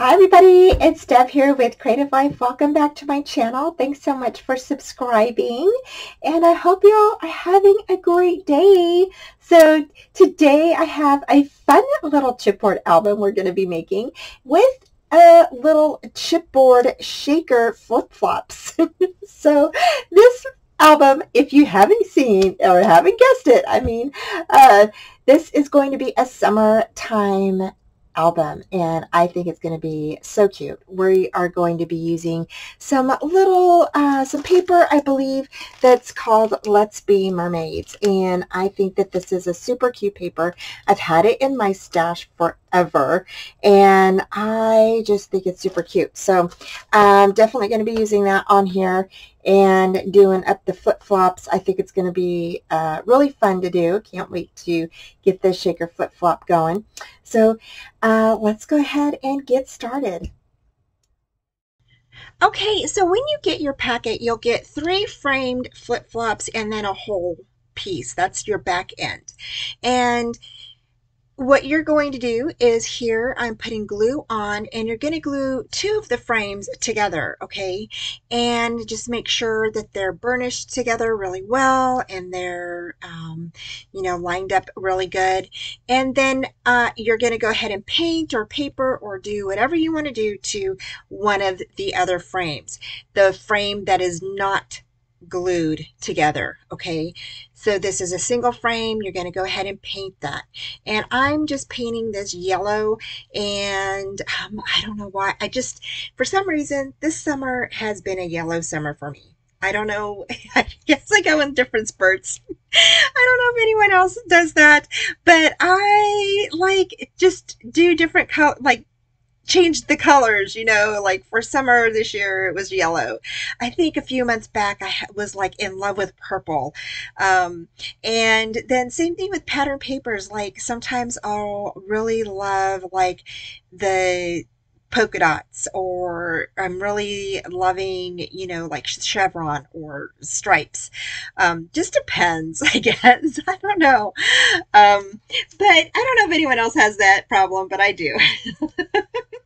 Hi everybody, it's Deb here with Creative Life. Welcome back to my channel. Thanks so much for subscribing, and I hope you all are having a great day. So today I have a fun little chipboard album we're going to be making with a little chipboard shaker flip-flops. So this album, if you haven't seen or haven't guessed it, this is going to be a summertime album, and I think it's going to be so cute. We are going to be using some some paper, I believe, that's called Let's Be Mermaids, and I think that this is a super cute paper. I've had it in my stash forever, and I just think it's super cute. So I'm definitely going to be using that on here and doing up the flip-flops. I think it's going to be really fun to do. Can't wait to get this shaker flip-flop going. So let's go ahead and get started. Okay, so when you get your packet, you'll get 3 framed flip-flops and then a whole piece. That's your back end. And what you're going to do is here I'm putting glue on, and you're going to glue 2 of the frames together, okay? And just make sure that they're burnished together really well, and they're lined up really good. And then you're going to go ahead and paint or paper or do whatever you want to do to one of the other frames, the frame that is not glued together, okay? So this is a single frame. You're going to go ahead and paint that. And I'm just painting this yellow, and I don't know why. For some reason, this summer has been a yellow summer for me. I don't know. I guess I go in different spurts. I don't know if anyone else does that, but I just do different color, changed the colors, like for summer this year it was yellow. I think a few months back I was like in love with purple. And then same thing with pattern papers. Like sometimes I'll really love like the polka dots, or I'm really loving, like chevron or stripes. Just depends, I guess. I don't know. But I don't know if anyone else has that problem, but I do.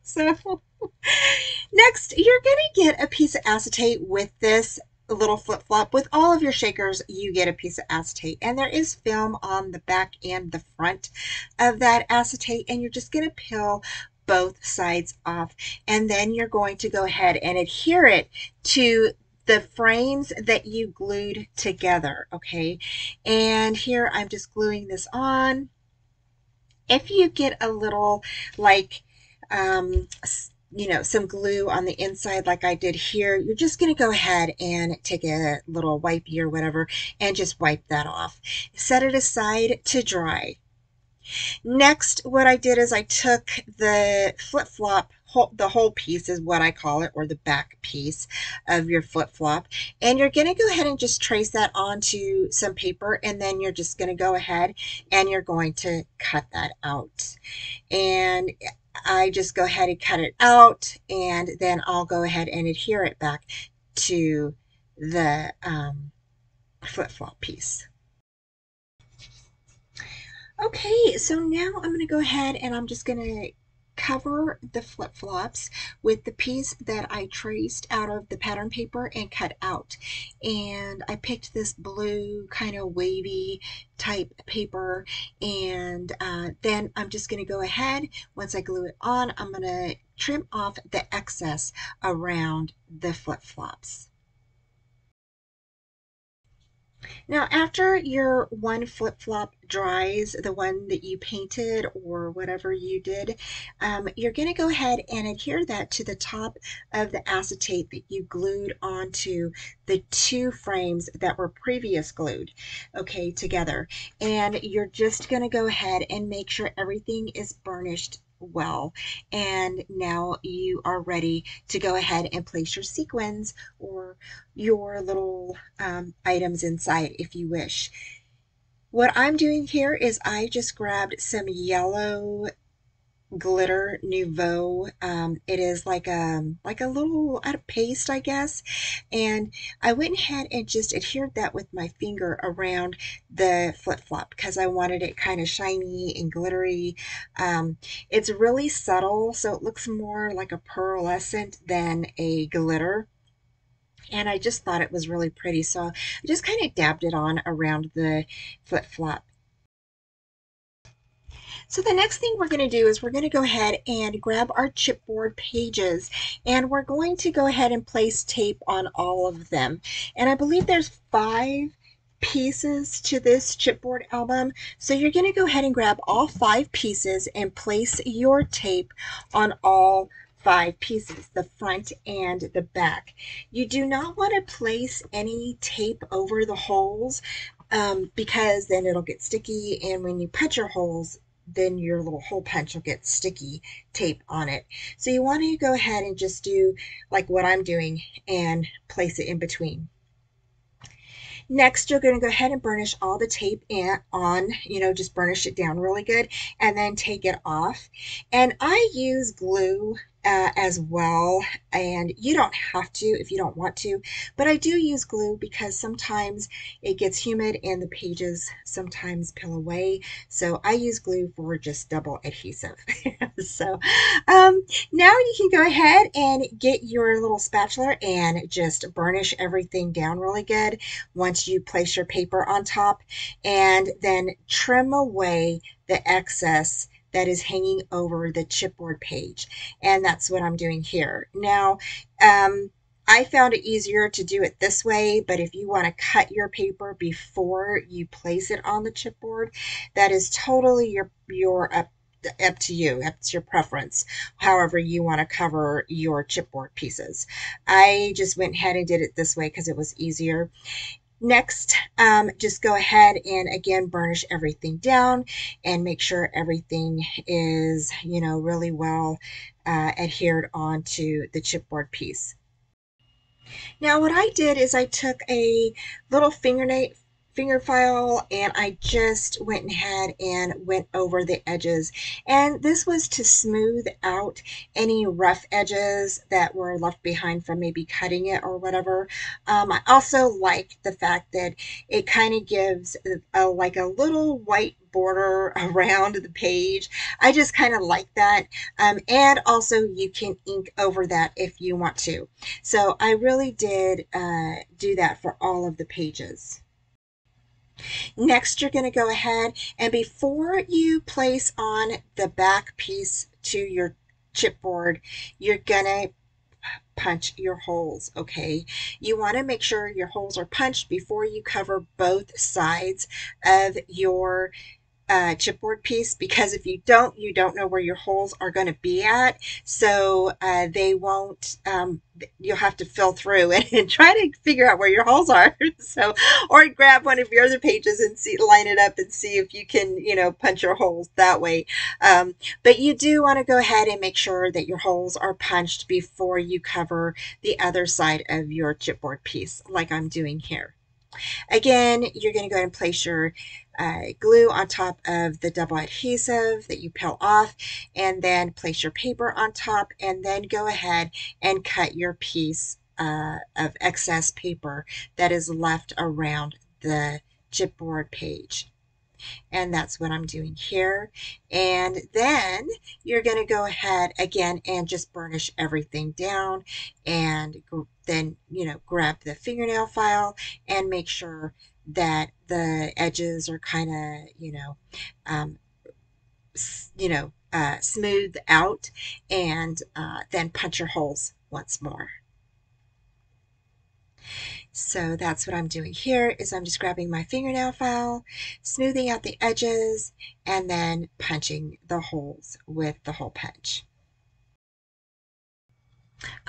So next, you're going to get a piece of acetate with this little flip-flop. With all of your shakers, you get a piece of acetate, and there is film on the back and the front of that acetate, and you're just going to peel both sides off, and then you're going to go ahead and adhere it to the frames that you glued together, okay? And here I'm just gluing this on. If you get a little some glue on the inside like I did here, you're just going to go ahead and take a little wipey or whatever and just wipe that off. Set it aside to dry. Next, what I did is I took the flip-flop, the whole piece is what I call it, or the back piece of your flip-flop, and you're going to go ahead and just trace that onto some paper, and then you're just going to go ahead and you're going to cut that out. And I just go ahead and cut it out, and then I'll go ahead and adhere it back to the flip-flop piece. Okay, so now I'm going to go ahead and I'm just going to cover the flip-flops with the piece that I traced out of the pattern paper and cut out. And I picked this blue kind of wavy type paper, and then I'm just going to go ahead, once I glue it on, I'm going to trim off the excess around the flip-flops. Now, after your one flip-flop dries, the one that you painted or whatever you did, you're going to go ahead and adhere that to the top of the acetate that you glued onto the 2 frames that were previous glued, okay, together. And you're just going to go ahead and make sure everything is burnished well, and now you are ready to go ahead and place your sequins or your little items inside if you wish. What I'm doing here is I just grabbed some yellow Glitter Nouveau. It is like a little out of paste, I guess. And I went ahead and just adhered that with my finger around the flip flop because I wanted it kind of shiny and glittery. Um, it's really subtle, so it looks more like a pearlescent than a glitter. And I just thought it was really pretty, so I just kind of dabbed it on around the flip flop. So the next thing we're going to do is we're going to go ahead and grab our chipboard pages, and we're going to go ahead and place tape on all of them. And I believe there's 5 pieces to this chipboard album. So you're going to go ahead and grab all 5 pieces and place your tape on all 5 pieces, the front and the back. You do not want to place any tape over the holes, because then it'll get sticky, and when you punch your holes, then your little hole punch will get sticky tape on it. So you want to go ahead and just do like what I'm doing and place it in between. Next, you're going to go ahead and burnish all the tape on, just burnish it down really good and then take it off. And I use glue as well, and you don't have to if you don't want to, but I do use glue because sometimes it gets humid and the pages sometimes peel away. So I use glue for just double adhesive. So now you can go ahead and get your little spatula and just burnish everything down really good once you place your paper on top, and then trim away the excess that is hanging over the chipboard page. And that's what I'm doing here. Now, I found it easier to do it this way, but if you want to cut your paper before you place it on the chipboard, that is totally your up to you. It's your preference, however you want to cover your chipboard pieces. I just went ahead and did it this way because it was easier. Next, just go ahead and again burnish everything down and make sure everything is, really well adhered onto the chipboard piece. Now what I did is I took a little finger file and I just went ahead and went over the edges, and this was to smooth out any rough edges that were left behind from maybe cutting it or whatever. I also like the fact that it kind of gives like a little white border around the page. I just kind of like that, and also you can ink over that if you want to. So I really did do that for all of the pages. Next, you're going to go ahead and before you place on the back piece to your chipboard, you're going to punch your holes, okay? You want to make sure your holes are punched before you cover both sides of your chipboard piece, because if you don't, you don't know where your holes are going to be at. So they won't, you'll have to fill through and try to figure out where your holes are. So, or grab one of your other pages and see, line it up and see if you can, punch your holes that way. But you do want to go ahead and make sure that your holes are punched before you cover the other side of your chipboard piece, like I'm doing here. Again, you're going to go ahead and place your glue on top of the double adhesive that you peel off, and then place your paper on top, and then go ahead and cut your piece of excess paper that is left around the chipboard page. And that's what I'm doing here. And then you're going to go ahead again and just burnish everything down, and then, grab the fingernail file and make sure that the edges are kind of, um, smooth out, and then punch your holes once more. So that's what I'm doing here is I'm just grabbing my fingernail file, smoothing out the edges, and then punching the holes with the hole punch.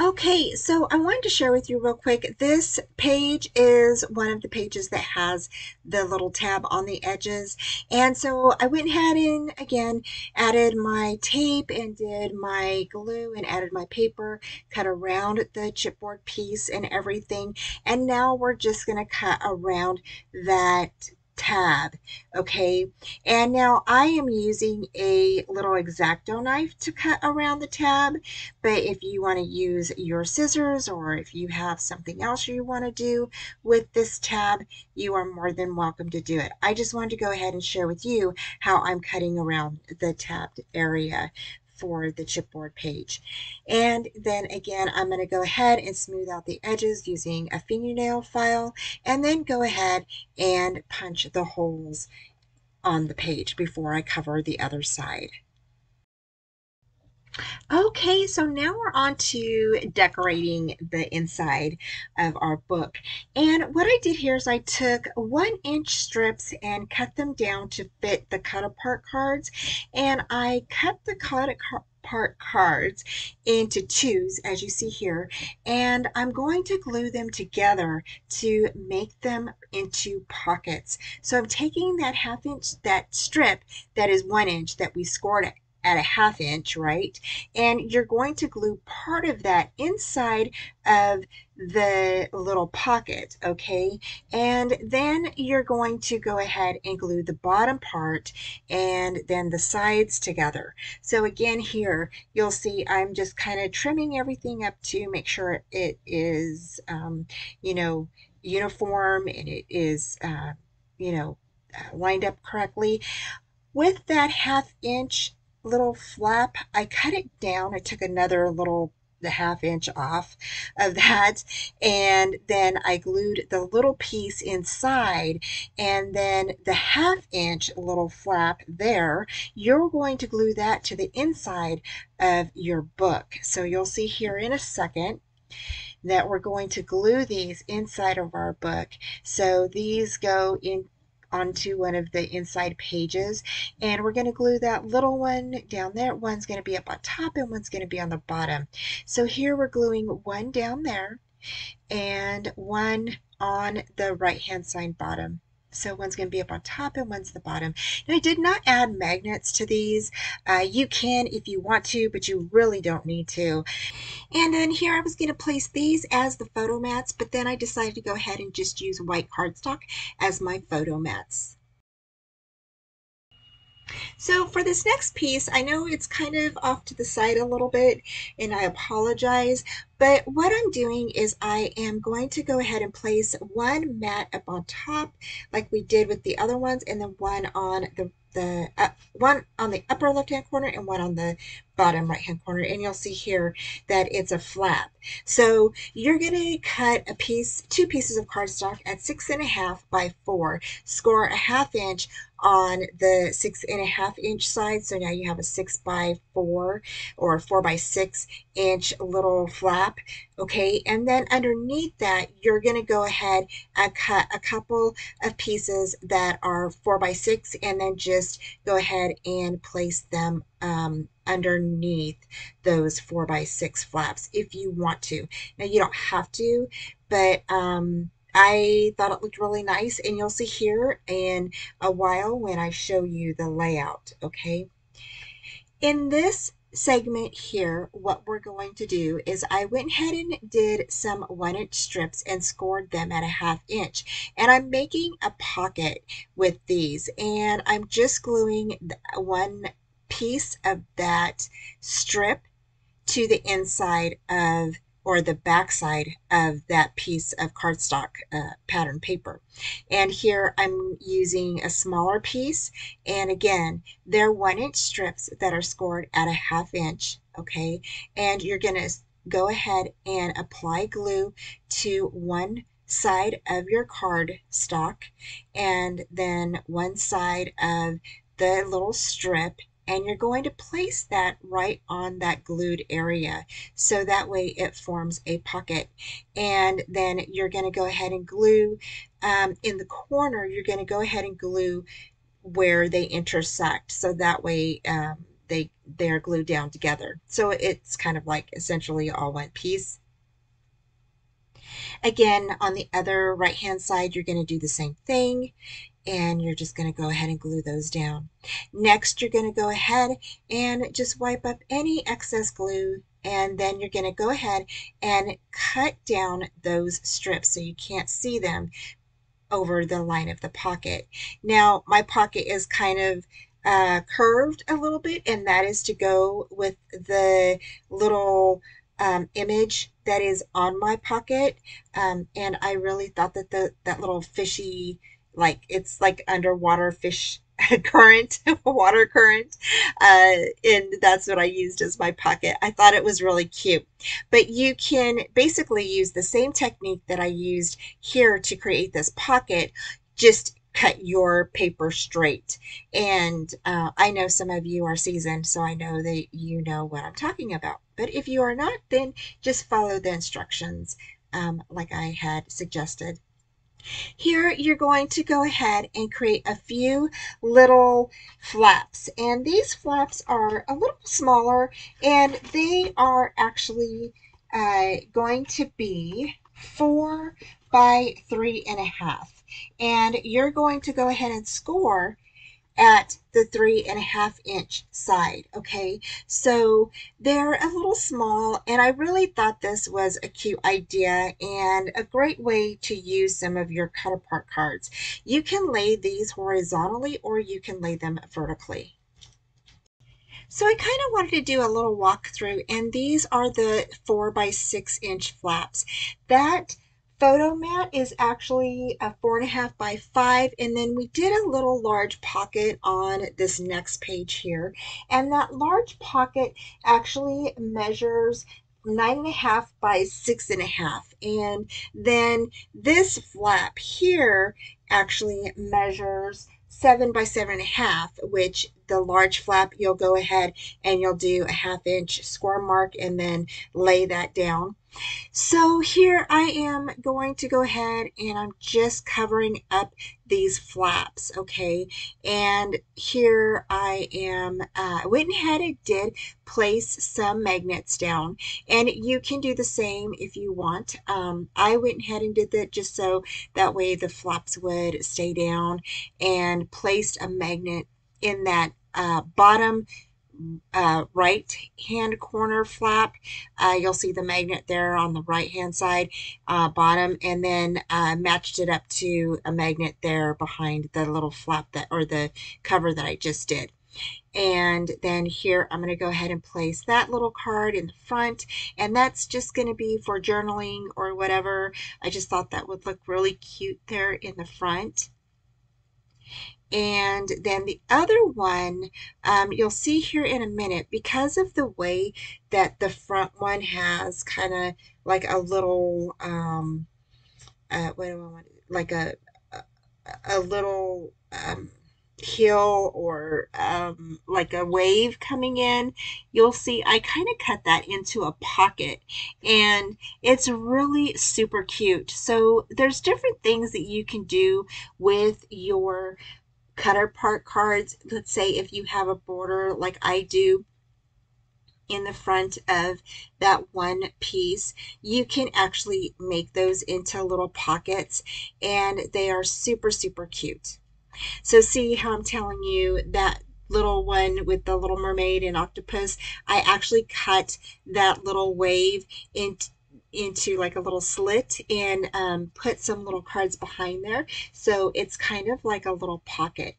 Okay, so I wanted to share with you real quick. This page is one of the pages that has the little tab on the edges. And so I went ahead and again added my tape and did my glue and added my paper, cut around the chipboard piece and everything. And now we're just going to cut around that tab, okay? And now I am using a little X-Acto knife to cut around the tab, but if you want to use your scissors or if you have something else you want to do with this tab, you are more than welcome to do it. I just wanted to go ahead and share with you how I'm cutting around the tabbed area for the chipboard page. And then again, I'm going to go ahead and smooth out the edges using a fingernail file, and then go ahead and punch the holes on the page before I cover the other side. Okay, so now we're on to decorating the inside of our book. And what I did here is I took 1-inch strips and cut them down to fit the cut apart cards. And I cut the cut apart cards into twos, as you see here. And I'm going to glue them together to make them into pockets. So I'm taking that 1/2 inch, that strip that is 1 inch that we scored at a 1/2 inch, right? And you're going to glue part of that inside of the little pocket, okay? And then you're going to go ahead and glue the bottom part and then the sides together. So again, here you'll see I'm just kind of trimming everything up to make sure it is, you know, uniform and it is, you know, lined up correctly. With that 1/2 inch little flap, I cut it down. I took another little the 1/2 inch off of that, and then I glued the little piece inside, and then the 1/2 inch little flap there, you're going to glue that to the inside of your book. So you'll see here in a second that we're going to glue these inside of our book. So these go in onto one of the inside pages, and we're going to glue that little one down there. One's going to be up on top and one's going to be on the bottom. So here we're gluing one down there and one on the right hand side bottom. So one's going to be up on top and one's the bottom. Now I did not add magnets to these. You can if you want to, but you really don't need to. And then here I was going to place these as the photo mats, but then I decided to go ahead and just use white cardstock as my photo mats. So for this next piece, I know it's kind of off to the side a little bit, and I apologize, but what I'm doing is I am going to go ahead and place one mat up on top like we did with the other ones, and then one on the one on the upper left hand corner and one on the bottom right hand corner, and you'll see here that it's a flap. So you're going to cut a piece, two pieces of cardstock at 6.5 by 4, score a 1/2 inch on the 6.5 inch side. So now you have a 6 by 4 or 4 by 6 inch little flap. Okay, and then underneath that, you're going to go ahead and cut a couple of pieces that are 4 by 6, and then just go ahead and place them underneath those 4 by 6 flaps if you want to. Now you don't have to, but I thought it looked really nice, and you'll see here in a while when I show you the layout, okay? In this segment here, what we're going to do is I went ahead and did some 1-inch strips and scored them at a 1/2 inch. And I'm making a pocket with these, and I'm just gluing one piece of that strip to the inside of or the back side of that piece of cardstock pattern paper. And here I'm using a smaller piece, and again, they're 1-inch strips that are scored at a 1/2 inch, okay? And you're going to go ahead and apply glue to one side of your cardstock and then one side of the little strip, and you're going to place that right on that glued area so that way it forms a pocket. And then you're going to go ahead and glue in the corner, you're going to go ahead and glue where they intersect so that way they're glued down together. So it's kind of like essentially all one piece. Again, on the other right hand side, you're going to do the same thing, and you're just going to go ahead and glue those down. Next, you're going to go ahead and just wipe up any excess glue, and then you're going to go ahead and cut down those strips so you can't see them. over the line of the pocket. Now, my pocket is kind of curved a little bit, and that is to go with the little image that is on my pocket. And I really thought that that little fishy, like it's like underwater fish current, water current, and that's what I used as my pocket. I thought it was really cute. But you can basically use the same technique that I used here to create this pocket, just cut your paper straight. And I know some of you are seasoned, so I know that you know what I'm talking about. But if you are not, then just follow the instructions like I had suggested. Here, you're going to go ahead and create a few little flaps. And these flaps are a little smaller, and they are actually going to be 4 by 3.5. And you're going to go ahead and score at the 3.5 inch side. Okay, so they're a little small, and I really thought this was a cute idea and a great way to use some of your cut apart cards. You can lay these horizontally or you can lay them vertically. So I kind of wanted to do a little walkthrough, and these are the 4 by 6 inch flaps. That photo mat is actually a 4.5 by 5, and then we did a little large pocket on this next page here, and that large pocket actually measures 9.5 by 6.5, and then this flap here actually measures 7 by 7.5, which the large flap, you'll go ahead and you'll do a 1/2 inch score mark and then lay that down. So here I am going to go ahead and I'm just covering up these flaps, okay? And here I am, went ahead and did place some magnets down, and you can do the same if you want. I went ahead and did that just so that way the flaps would stay down, and placed a magnet in that bottom right hand corner flap. You'll see the magnet there on the right hand side bottom, and then matched it up to a magnet there behind the little flap that, or the cover that I just did. And then here I'm going to go ahead and place that little card in the front, and that's just going to be for journaling or whatever. I just thought that would look really cute there in the front. And then the other one, you'll see here in a minute, because of the way that the front one has kind of like a little, what do I want, like a, a little hill, or like a wave coming in, you'll see I kind of cut that into a pocket, and it's really super cute. So there's different things that you can do with your cut apart cards. Let's say if you have a border like I do in the front of that one piece, you can actually make those into little pockets, and they are super, super cute. So see how I'm telling you that little one with the little mermaid and octopus, I actually cut that little wave into like a little slit, and put some little cards behind there. So it's kind of like a little pocket.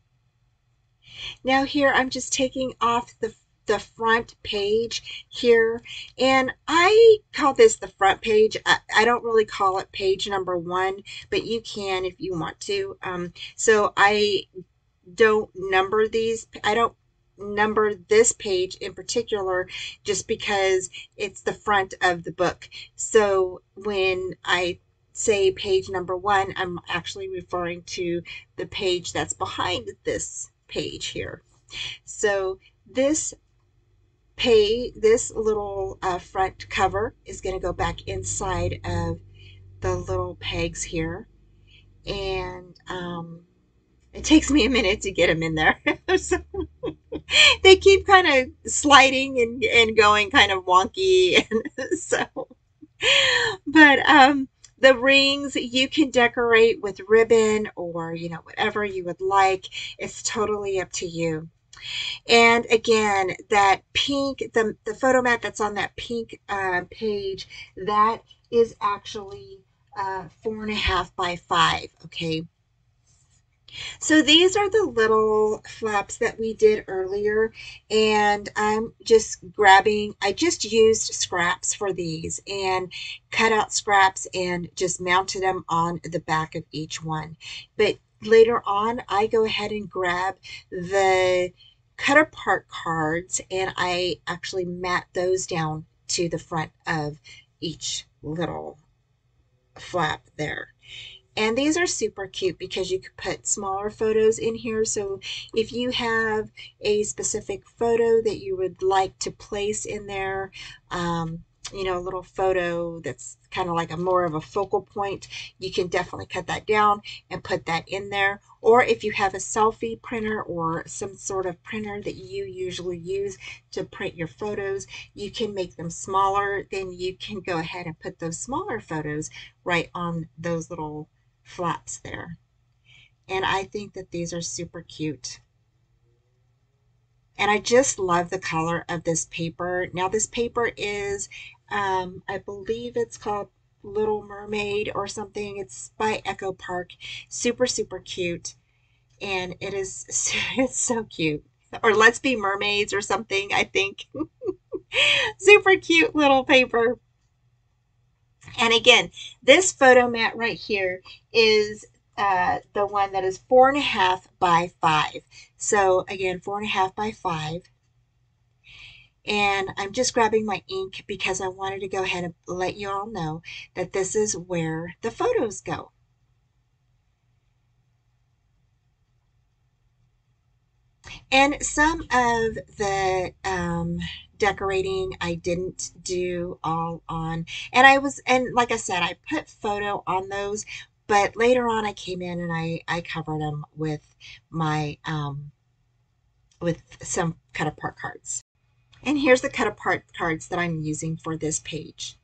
Now here I'm just taking off the front page here, and I call this the front page. I don't really call it page number 1, but you can if you want to. So I don't number these. I don't number this page in particular just because it's the front of the book. So when I say page number 1, I'm actually referring to the page that's behind this page here. So this little front cover is going to go back inside of the little pegs here, and it takes me a minute to get them in there. So they keep kind of sliding and going kind of wonky, and so, but the rings you can decorate with ribbon, or whatever you would like. It's totally up to you. And again, that pink, the photo mat that's on that pink page, that is actually 4.5 by 5. Okay. So these are the little flaps that we did earlier, and I'm just grabbing, I just used scraps for these and cut out scraps and just mounted them on the back of each one. But later on, I go ahead and grab the cut apart cards and I actually mat those down to the front of each little flap there. And these are super cute because you could put smaller photos in here. So if you have a specific photo that you would like to place in there, a little photo that's kind of like a more of a focal point, you can definitely cut that down and put that in there. Or if you have a selfie printer or some sort of printer that you usually use to print your photos, you can make them smaller. Then you can go ahead and put those smaller photos right on those little flaps there. And I think that these are super cute. And I just love the color of this paper. Now this paper is, I believe it's called Little Mermaid or something. It's by Echo Park. Super, super cute. And it is, it's so cute. Or Let's Be Mermaids or something, I think. Super cute little paper. And again, this photo mat right here is the one that is 4.5 by 5. So again, 4.5 by 5. And I'm just grabbing my ink because I wanted to go ahead and let you all know that this is where the photos go. And some of the decorating I didn't do all on, and like I said, I put photo on those, but later on I came in and I covered them with my, with some cut apart cards. And here's the cut apart cards that I'm using for this page.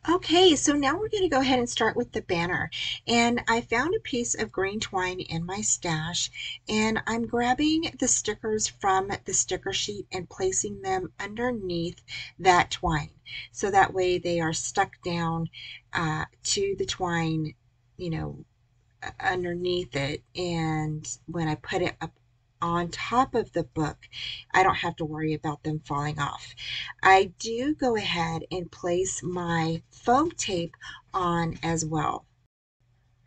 Okay, so now we're going to go ahead and start with the banner. And I found a piece of green twine in my stash, and I'm grabbing the stickers from the sticker sheet and placing them underneath that twine. So that way they are stuck down to the twine, you know, underneath it. And when I put it up on top of the book, I don't have to worry about them falling off. I do go ahead and place my foam tape on as well.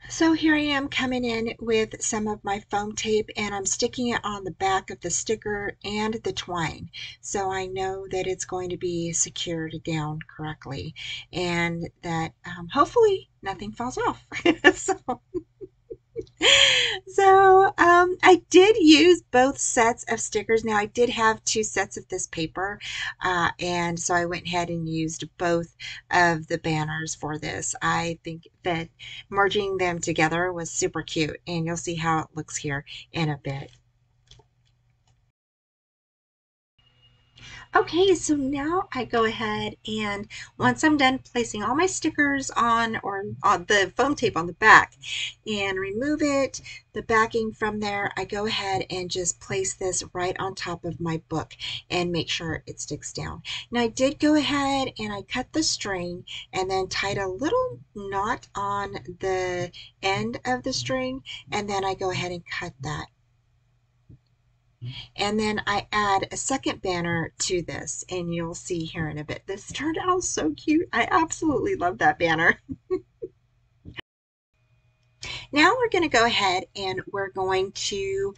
So here I am coming in with some of my foam tape and I'm sticking it on the back of the sticker and the twine. So I know that it's going to be secured down correctly and that hopefully nothing falls off. So I did use both sets of stickers. Now I did have two sets of this paper, and so I went ahead and used both of the banners for this. I think that merging them together was super cute, and you'll see how it looks here in a bit. Okay, so now I go ahead and once I'm done placing all my stickers on or on the foam tape on the back and remove it, the backing from there, I go ahead and just place this right on top of my book and make sure it sticks down. Now I did go ahead and I cut the string and then tied a little knot on the end of the string and then I go ahead and cut that. And then I add a second banner to this, and you'll see here in a bit. This turned out so cute. I absolutely love that banner. Now we're going to go ahead and we're going to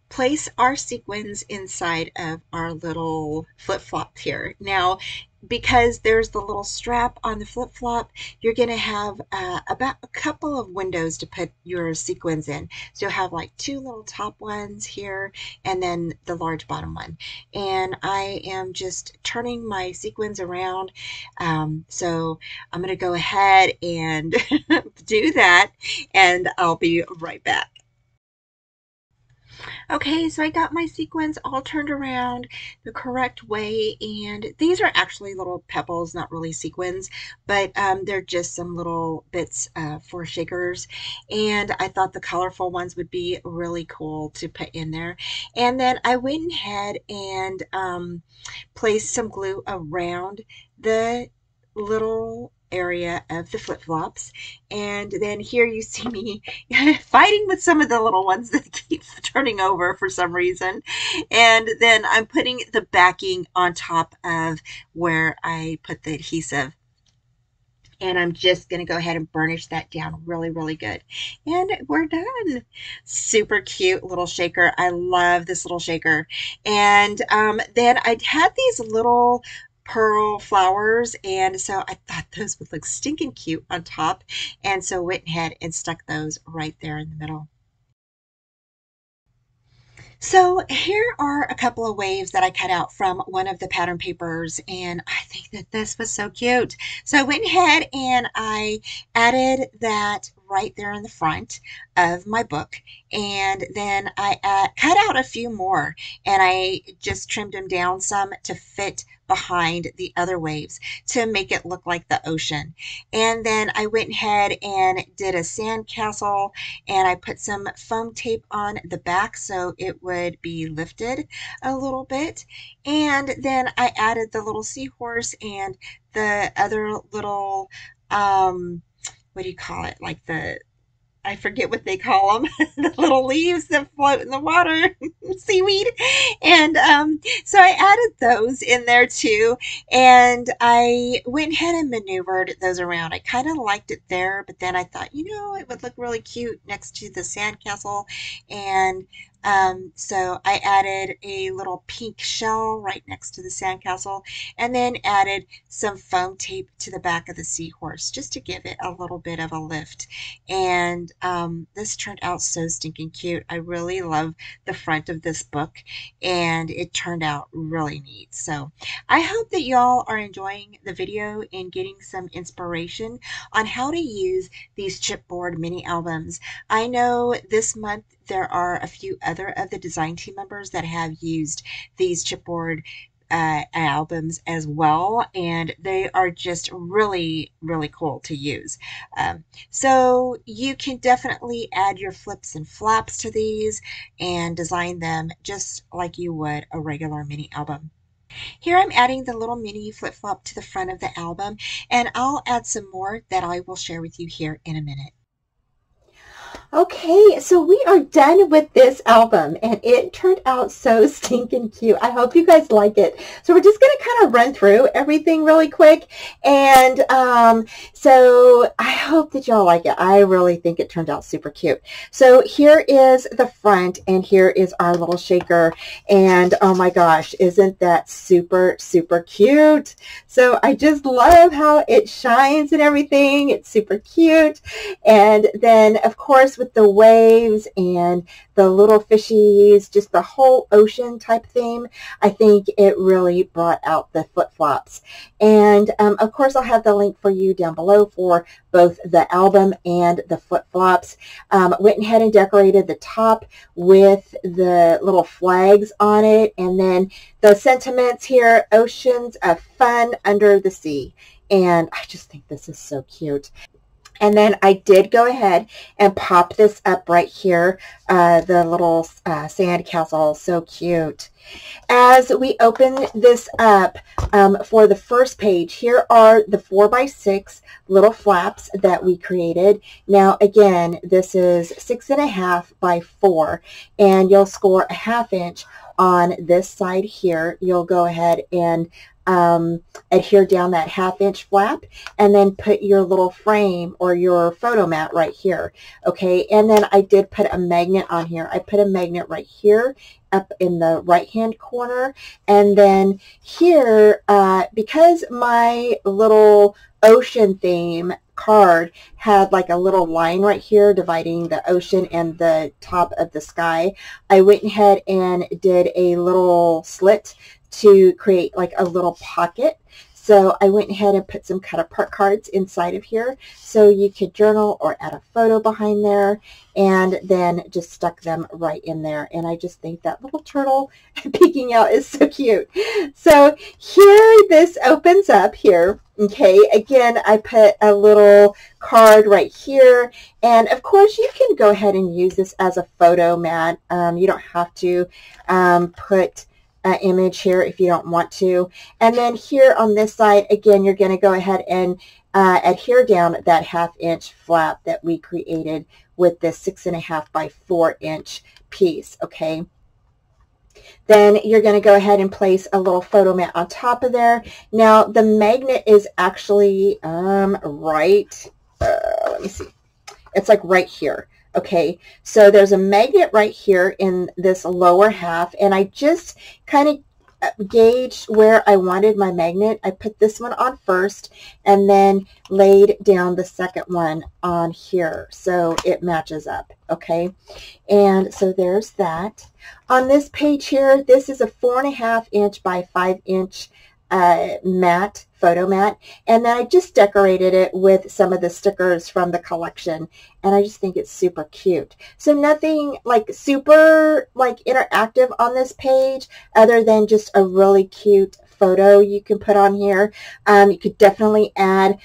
place our sequins inside of our little flip-flop here. Now, because there's the little strap on the flip-flop, you're going to have about a couple of windows to put your sequins in. So you'll have like two little top ones here and then the large bottom one. And I am just turning my sequins around. So I'm going to go ahead and do that and I'll be right back. Okay, so I got my sequins all turned around the correct way, and these are actually little pebbles, not really sequins, but they're just some little bits for shakers, and I thought the colorful ones would be really cool to put in there. And then I went ahead and placed some glue around the little area of the flip-flops, and then here you see me fighting with some of the little ones that keep turning over for some reason, and then I'm putting the backing on top of where I put the adhesive, and I'm just going to go ahead and burnish that down really, really good. And we're done. Super cute little shaker. I love this little shaker. And then I had these little pearl flowers, and so I thought those would look stinking cute on top, and so went ahead and stuck those right there in the middle. So here are a couple of waves that I cut out from one of the pattern papers, and I think that this was so cute. So I went ahead and I added that right there in the front of my book, and then I cut out a few more, and I just trimmed them down some to fit behind the other waves to make it look like the ocean. And then I went ahead and did a sand castle, and I put some foam tape on the back so it would be lifted a little bit. And then I added the little seahorse and the other little, what do you call it? Like I forget what they call them, the little leaves that float in the water, seaweed. And so I added those in there too. And I went ahead and maneuvered those around. I kind of liked it there, but then I thought, it would look really cute next to the sandcastle. And so I added a little pink shell right next to the sandcastle, and then added some foam tape to the back of the seahorse just to give it a little bit of a lift. And this turned out so stinking cute. I really love the front of this book, and it turned out really neat. So I hope that y'all are enjoying the video and getting some inspiration on how to use these chipboard mini albums. I know this month there are a few other of the design team members that have used these chipboard albums as well, and they are just really, really cool to use. So you can definitely add your flips and flaps to these and design them just like you would a regular mini album. Here I'm adding the little mini flip-flop to the front of the album, and I'll add some more that I will share with you here in a minute. Okay, so we are done with this album, and it turned out so stinking cute. I hope you guys like it. So we're just going to kind of run through everything really quick, and so I hope that y'all like it. I really think it turned out super cute. So here is the front, and here is our little shaker, and oh my gosh, isn't that super, super cute? So I just love how it shines and everything. It's super cute. And then, of course, with the waves and the little fishies, just the whole ocean type theme, I think it really brought out the flip-flops. And of course, I'll have the link for you down below for both the album and the flip-flops. Went ahead and decorated the top with the little flags on it, and then the sentiments here: oceans of fun under the sea. And I just think this is so cute. And then I did go ahead and pop this up right here, the little sand castle, so cute. As we open this up for the first page, here are the 4x6 little flaps that we created. Now again, this is 6.5 by 4, and you'll score a 1/2 inch on this side here. You'll go ahead and adhere down that 1/2 inch flap, and then put your little frame or your photo mat right here. Okay, and then I did put a magnet on here. I put a magnet right here up in the right hand corner, and then here, because my little ocean theme card had like a little line right here dividing the ocean and the top of the sky, I went ahead and did a little slit to create like a little pocket. So I went ahead and put some cut apart cards inside of here so you could journal or add a photo behind there, and then just stuck them right in there. And I just think that little turtle peeking out is so cute. So here this opens up here. Okay, again, I put a little card right here, and of course you can go ahead and use this as a photo mat. You don't have to put image here if you don't want to. And then here on this side, again, you're going to go ahead and adhere down that 1/2 inch flap that we created with this 6.5 by 4 inch piece, okay? Then you're going to go ahead and place a little photo mat on top of there. Now the magnet is actually right, let me see, it's like right here. Okay, so there's a magnet right here in this lower half, and I just kind of gauged where I wanted my magnet. I put this one on first and then laid down the second one on here so it matches up. Okay, and so there's that. On this page here, this is a 4.5 inch by 5 inch mat, photo mat, and then I just decorated it with some of the stickers from the collection, and I just think it's super cute. So nothing like super like interactive on this page other than just a really cute photo you can put on here. You could definitely add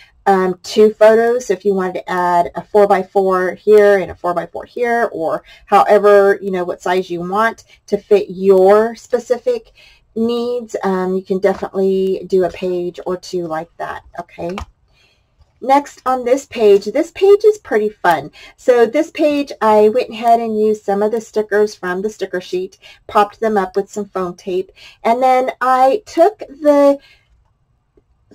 2 photos if you wanted to add a 4x4 here and a 4x4 here, or however, you know, what size you want to fit your specific needs. You can definitely do a page or 2 like that. Okay, next on this page is pretty fun. So this page, I went ahead and used some of the stickers from the sticker sheet, popped them up with some foam tape, and then I took the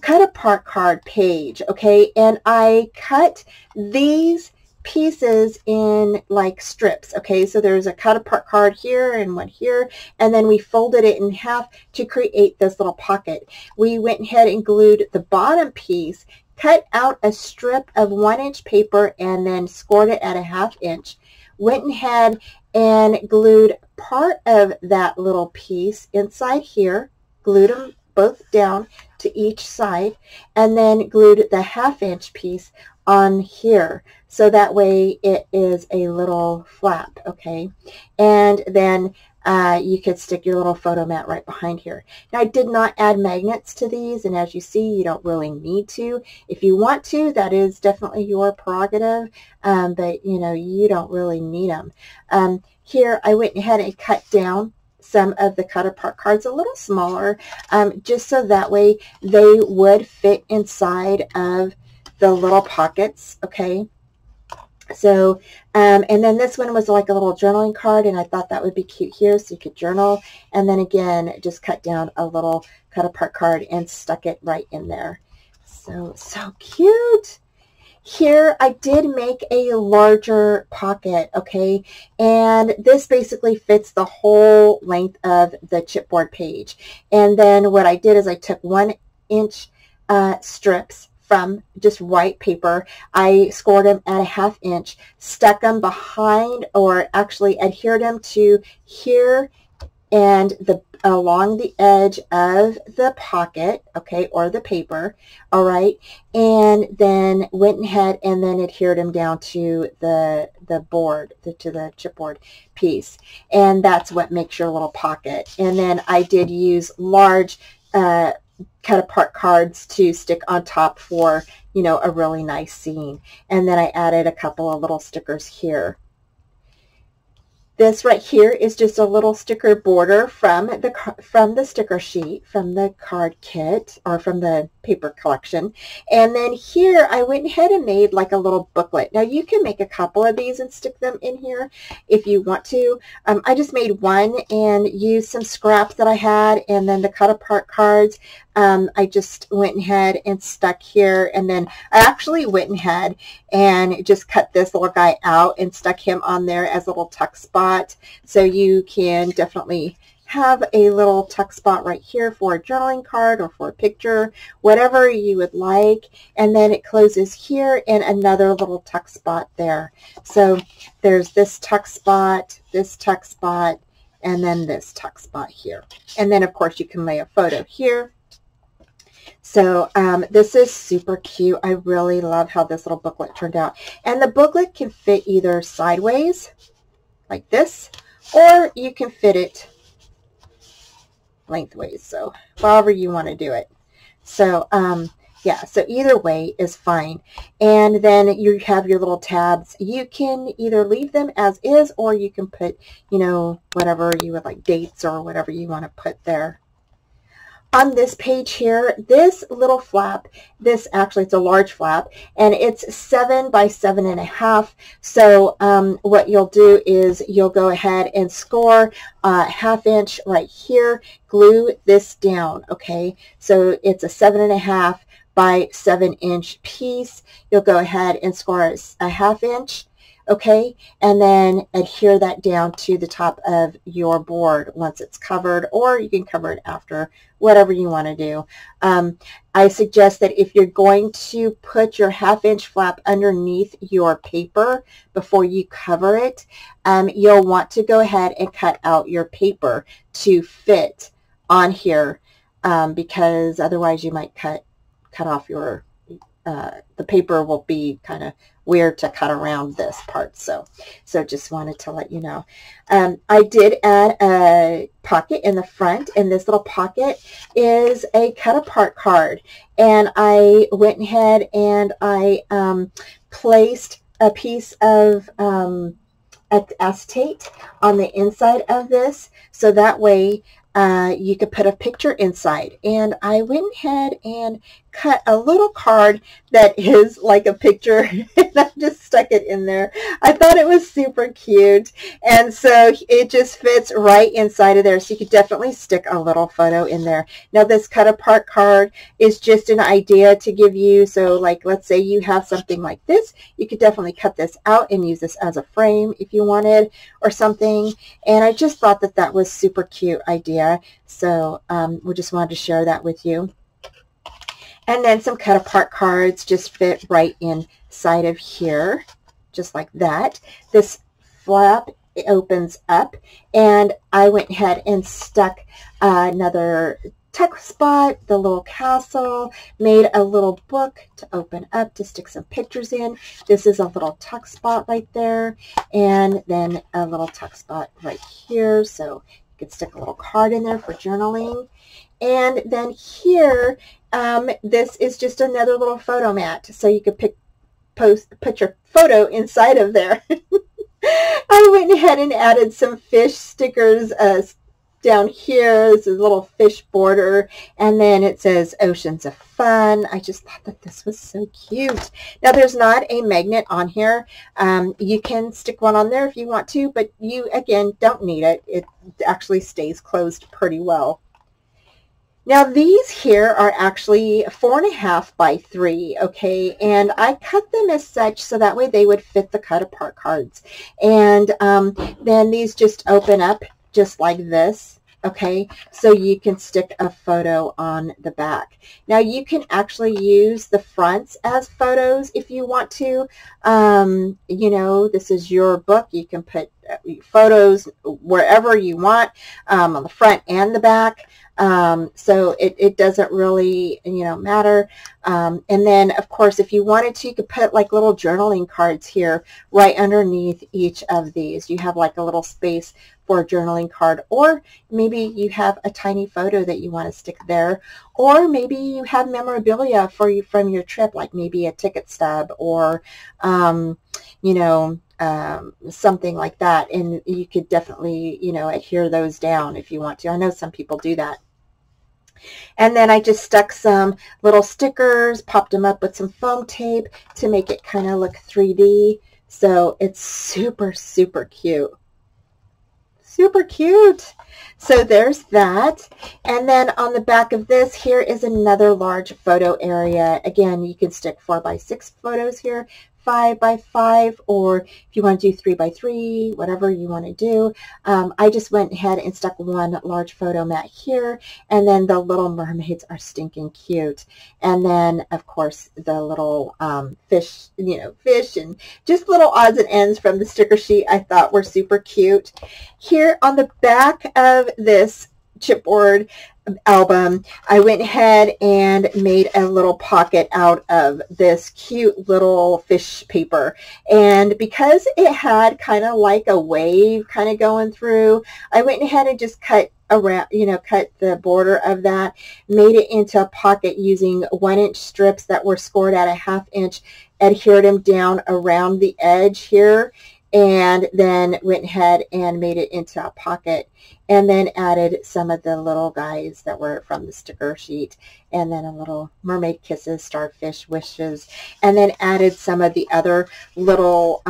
cut apart card page, okay, and I cut these pieces in like strips. Okay, so there's a cut apart card here and one here, and then we folded it in half to create this little pocket. We went ahead and glued the bottom piece, cut out a strip of 1 inch paper, and then scored it at a 1/2 inch. Went ahead and glued part of that little piece inside here, glued them both down to each side, and then glued the 1/2 inch piece on here, so that way it is a little flap. Okay, and then you could stick your little photo mat right behind here. Now I did not add magnets to these, and as you see, you don't really need to. If you want to, that is definitely your prerogative, but you know, you don't really need them. Here I went ahead and cut down some of the cut apart cards a little smaller, just so that way they would fit inside of the little pockets. Okay, so and then this one was like a little journaling card, and I thought that would be cute here, so you could journal. And then again, just cut down a little cut apart card and stuck it right in there. So cute. Here I did make a larger pocket, okay, and this basically fits the whole length of the chipboard page. And then what I did is I took 1 inch strips from just white paper. I scored them at a 1/2 inch, stuck them behind, or actually adhered them to here and along the edge of the pocket, okay, or the paper, all right, and then went ahead and then adhered them down to the board, to the chipboard piece, and that's what makes your little pocket. And then I did use large cut apart cards to stick on top for, you know, a really nice scene. And then I added a couple of little stickers here. This right here is just a little sticker border from the sticker sheet, from the card kit, or from the paper collection. And then here I went ahead and made like a little booklet. Now you can make a couple of these and stick them in here if you want to. I just made one and used some scraps that I had, and then the cut apart cards I just went ahead and stuck here, and then I actually went ahead and just cut this little guy out and stuck him on there as a little tuck spot. So you can definitely have a little tuck spot right here for a journaling card or for a picture, whatever you would like. And then it closes here and another little tuck spot there. So there's this tuck spot, and then this tuck spot here. And then of course you can lay a photo here. So this is super cute. I really love how this little booklet turned out. And the booklet can fit either sideways, like this, or you can fit it lengthways. So however you want to do it. So Yeah, so either way is fine. And then you have your little tabs. You can either leave them as is, or you can put, you know, whatever you would like, dates or whatever you want to put there. On this page here, this little flap, this actually, it's a large flap, and it's 7 by 7.5. So what you'll do is you'll go ahead and score a 1/2 inch right here, glue this down, okay? So it's a 7.5 by 7 inch piece. You'll go ahead and score a 1/2 inch, okay, and then adhere that down to the top of your board once it's covered, or you can cover it after, whatever you want to do. I suggest that if you're going to put your 1/2 inch flap underneath your paper before you cover it, you'll want to go ahead and cut out your paper to fit on here, because otherwise you might cut off your the paper will be kind of weird to cut around this part. So just wanted to let you know. I did add a pocket in the front, and this little pocket is a cut apart card. And I went ahead and I placed a piece of acetate on the inside of this, so that way you could put a picture inside. And I went ahead and cut a little card that is like a picture, and I just stuck it in there. I thought it was super cute, and so it just fits right inside of there, so you could definitely stick a little photo in there. Now this cut apart card is just an idea to give you, so like let's say you have something like this, you could definitely cut this out and use this as a frame if you wanted or something. And I just thought that that was super cute idea, so we just wanted to share that with you. And then some cut apart cards just fit right inside of here, just like that. This flap, it opens up, and I went ahead and stuck another tuck spot, the little castle, made a little book to open up to stick some pictures in. This is a little tuck spot right there, and then a little tuck spot right here, so you could stick a little card in there for journaling. And then here, this is just another little photo mat, so you could put your photo inside of there. I went ahead and added some fish stickers down here. This is a little fish border, and then it says Oceans of Fun. I just thought that this was so cute. Now there's not a magnet on here. You can stick one on there if you want to, but you, again, don't need it. It actually stays closed pretty well. Now these here are actually 4.5 by 3, okay, and I cut them as such so that way they would fit the cut apart cards. And then these just open up just like this, okay, so you can stick a photo on the back. Now you can actually use the fronts as photos if you want to. You know, this is your book. You can put photos wherever you want, on the front and the back. So it doesn't really, you know, matter. And then, of course, if you wanted to, you could put like little journaling cards here right underneath each of these. You have like a little space for a journaling card, or maybe you have a tiny photo that you want to stick there, or maybe you have memorabilia for you from your trip, like maybe a ticket stub or, you know, something like that. And you could definitely, you know, adhere those down if you want to. I know some people do that. And then I just stuck some little stickers, popped them up with some foam tape to make it kind of look 3D. So it's super, super cute. Super cute. So there's that. And then on the back of this, here is another large photo area. Again, you can stick 4 by 6 photos here, 5 by 5, or if you want to do 3 by 3, whatever you want to do. I just went ahead and stuck one large photo mat here, and then the little mermaids are stinking cute. And then, of course, the little fish, you know, fish and just little odds and ends from the sticker sheet I thought were super cute. Here on the back of this chipboard album, I went ahead and made a little pocket out of this cute little fish paper. And because it had kind of like a wave kind of going through, I went ahead and just cut around, cut the border of that, made it into a pocket using 1-inch strips that were scored at a 1/2 inch, adhered them down around the edge here, and then went ahead and made it into a pocket, and then added some of the little guys that were from the sticker sheet, and then a little mermaid kisses, starfish wishes, and then added some of the other little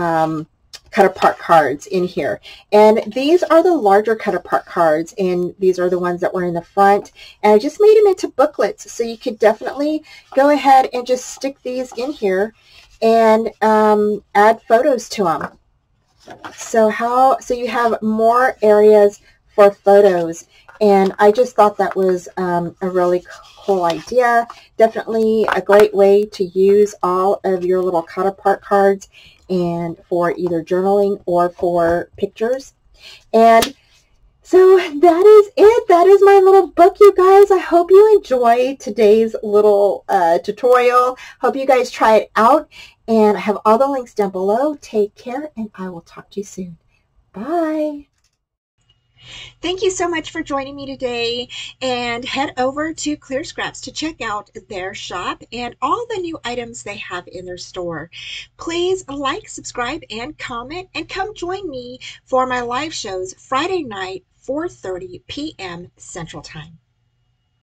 cut apart cards in here. And these are the larger cut apart cards, and these are the ones that were in the front, and I just made them into booklets, so you could definitely go ahead and just stick these in here and add photos to them. So you have more areas for photos, and I just thought that was a really cool idea. Definitely a great way to use all of your little cut apart cards and for either journaling or for pictures. And so that is it. That is my little book, you guys. I hope you enjoy today's little tutorial. Hope you guys try it out. And I have all the links down below. Take care, and I will talk to you soon. Bye. Thank you so much for joining me today, and head over to Clear Scraps to check out their shop and all the new items they have in their store. Please like, subscribe, and comment, and come join me for my live shows Friday night, 4:30 p.m. Central Time.